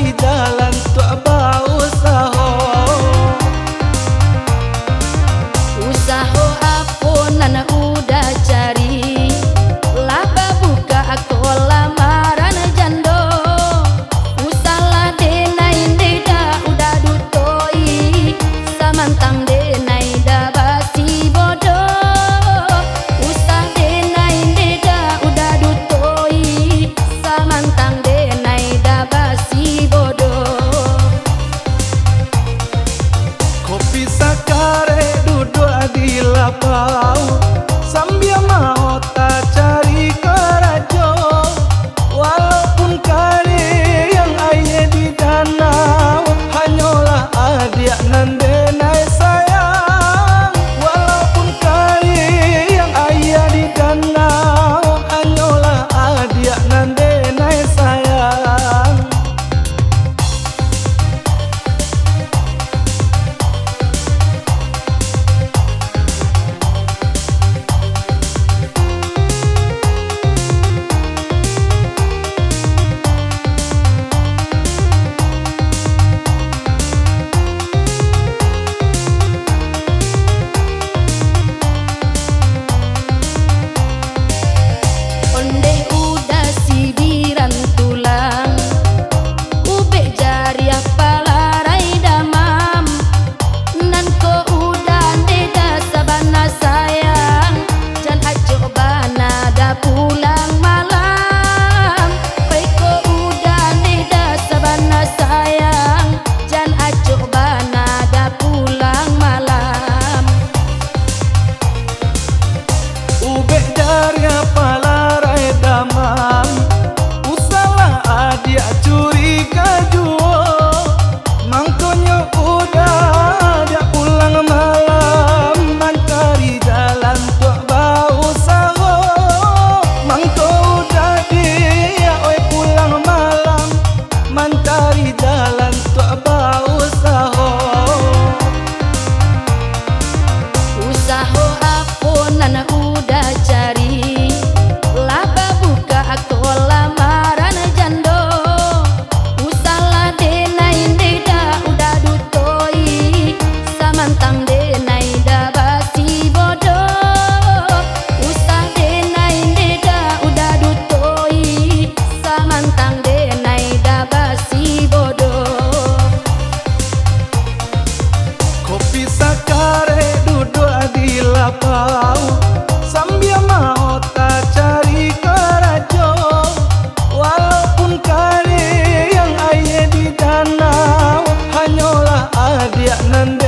mencari jalan tua bau usaho. Usaho apunan udah cari, laba buka aku lamaran jando. Usalah denai deda udah dutoi, samantang denai da basi bodoh. Usah denai deda udah dutoi, samantang denai da basi bodoh. Kopi sakare duduk di lapau, sambil mau tak cari kerajo. Walaupun kali yang ayah di danau, hanyalah adik nan denai sayang. Walaupun kali yang ayah di danau, hanyalah adik nan denai sayang. Onde udah sibiran tulang, ube jari apalarai damam. Nan ko udah deda sabana sayang, jan ajo bana da pulang malam. Pai ko udah deda sabana sayang, jan ajo bana da pulang malam. Ube dari palarai damam, usalah adik curiga juo. Mangkonyo udah dia pulang malam, mencari jalan tua bau usaho. Mangko udah dia oi pulang malam, mencari jalan tua bau usaho. Usaho apunan udah cari, laba buka aku lamaran jando. Usalah denai deda udah dutoi, samantang denai da basi bodoh. Usah denai deda udah dutoi, samantang denai da basi bodoh. Kopi sakare duduk di lapau, sambil mau tak cari kerajo. Walaupun kali yang ayah di danau, hanyalah adik nan